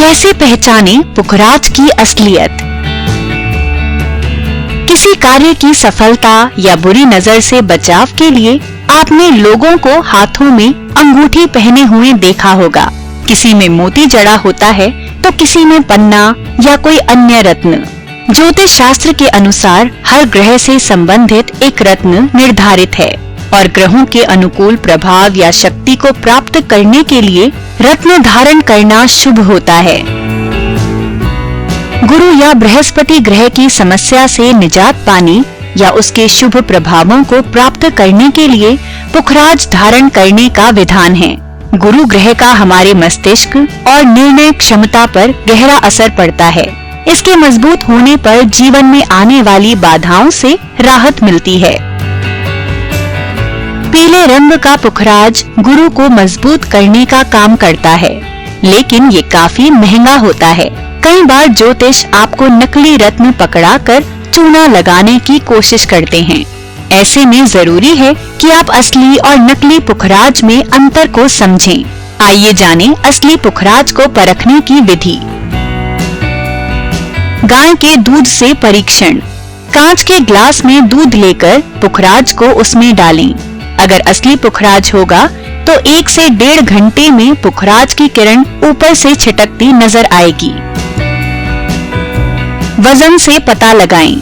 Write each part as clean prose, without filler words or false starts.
कैसे पहचाने पुखराज की असलियत। किसी कार्य की सफलता या बुरी नजर से बचाव के लिए आपने लोगों को हाथों में अंगूठी पहने हुए देखा होगा। किसी में मोती जड़ा होता है तो किसी में पन्ना या कोई अन्य रत्न। ज्योतिष शास्त्र के अनुसार हर ग्रह से संबंधित एक रत्न निर्धारित है और ग्रहों के अनुकूल प्रभाव या शक्ति को प्राप्त करने के लिए रत्न धारण करना शुभ होता है। गुरु या बृहस्पति ग्रह की समस्या से निजात पाने या उसके शुभ प्रभावों को प्राप्त करने के लिए पुखराज धारण करने का विधान है। गुरु ग्रह का हमारे मस्तिष्क और निर्णय क्षमता पर गहरा असर पड़ता है। इसके मजबूत होने पर जीवन में आने वाली बाधाओं से राहत मिलती है। पीले रंग का पुखराज गुरु को मजबूत करने का काम करता है, लेकिन ये काफी महंगा होता है। कई बार ज्योतिष आपको नकली रत्न पकड़ाकर चूना लगाने की कोशिश करते हैं। ऐसे में जरूरी है कि आप असली और नकली पुखराज में अंतर को समझें। आइए जानें असली पुखराज को परखने की विधि। गाय के दूध से परीक्षण। कांच के ग्लास में दूध लेकर पुखराज को उसमें डालें। अगर असली पुखराज होगा तो 1 से 1.5 घंटे में पुखराज की किरण ऊपर से छिटकती नजर आएगी। वजन से पता लगाएं।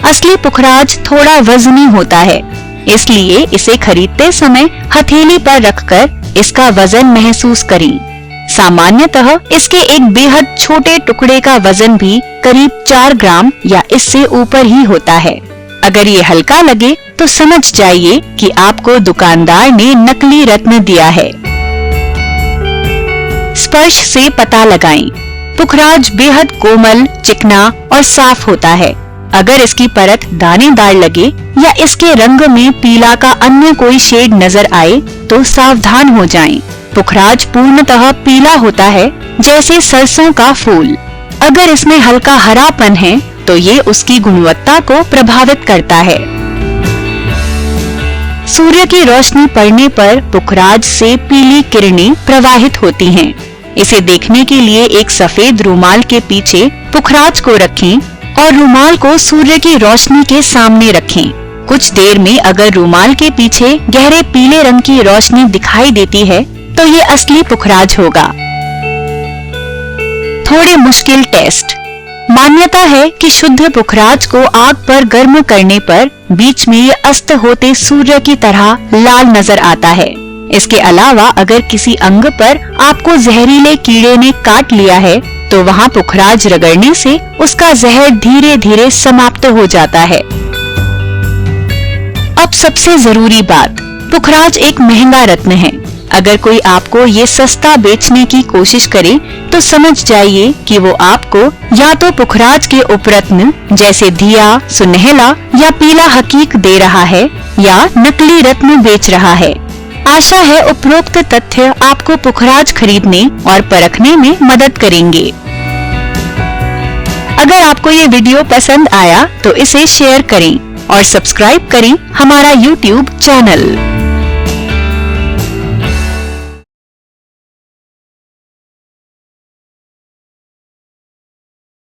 असली पुखराज थोड़ा वजनी होता है, इसलिए इसे खरीदते समय हथेली पर रखकर इसका वजन महसूस करें। सामान्यतः इसके एक बेहद छोटे टुकड़े का वजन भी करीब 4 ग्राम या इससे ऊपर ही होता है। अगर ये हल्का लगे तो समझ जाइए कि आपको दुकानदार ने नकली रत्न दिया है। स्पर्श से पता लगाएं। पुखराज बेहद कोमल, चिकना और साफ होता है। अगर इसकी परत दानेदार लगे या इसके रंग में पीला का अन्य कोई शेड नजर आए तो सावधान हो जाएं। पुखराज पूर्णतः पीला होता है, जैसे सरसों का फूल। अगर इसमें हल्का हरापन है तो ये उसकी गुणवत्ता को प्रभावित करता है। सूर्य की रोशनी पड़ने पर पुखराज से पीली किरणें प्रवाहित होती हैं। इसे देखने के लिए एक सफेद रुमाल के पीछे पुखराज को रखें और रुमाल को सूर्य की रोशनी के सामने रखें। कुछ देर में अगर रुमाल के पीछे गहरे पीले रंग की रोशनी दिखाई देती है तो ये असली पुखराज होगा। थोड़े मुश्किल टेस्ट। मान्यता है कि शुद्ध पुखराज को आग पर गर्म करने पर बीच में ये अस्त होते सूर्य की तरह लाल नजर आता है। इसके अलावा अगर किसी अंग पर आपको जहरीले कीड़े ने काट लिया है तो वहाँ पुखराज रगड़ने से उसका जहर धीरे धीरे समाप्त हो जाता है। अब सबसे जरूरी बात, पुखराज एक महंगा रत्न है। अगर कोई आपको ये सस्ता बेचने की कोशिश करे तो समझ जाइए कि वो आपको या तो पुखराज के उपरत्न जैसे दिया, सुनहला या पीला हकीक दे रहा है या नकली रत्न बेच रहा है। आशा है उपरोक्त तथ्य आपको पुखराज खरीदने और परखने में मदद करेंगे। अगर आपको ये वीडियो पसंद आया तो इसे शेयर करें और सब्सक्राइब करें हमारा YouTube चैनल।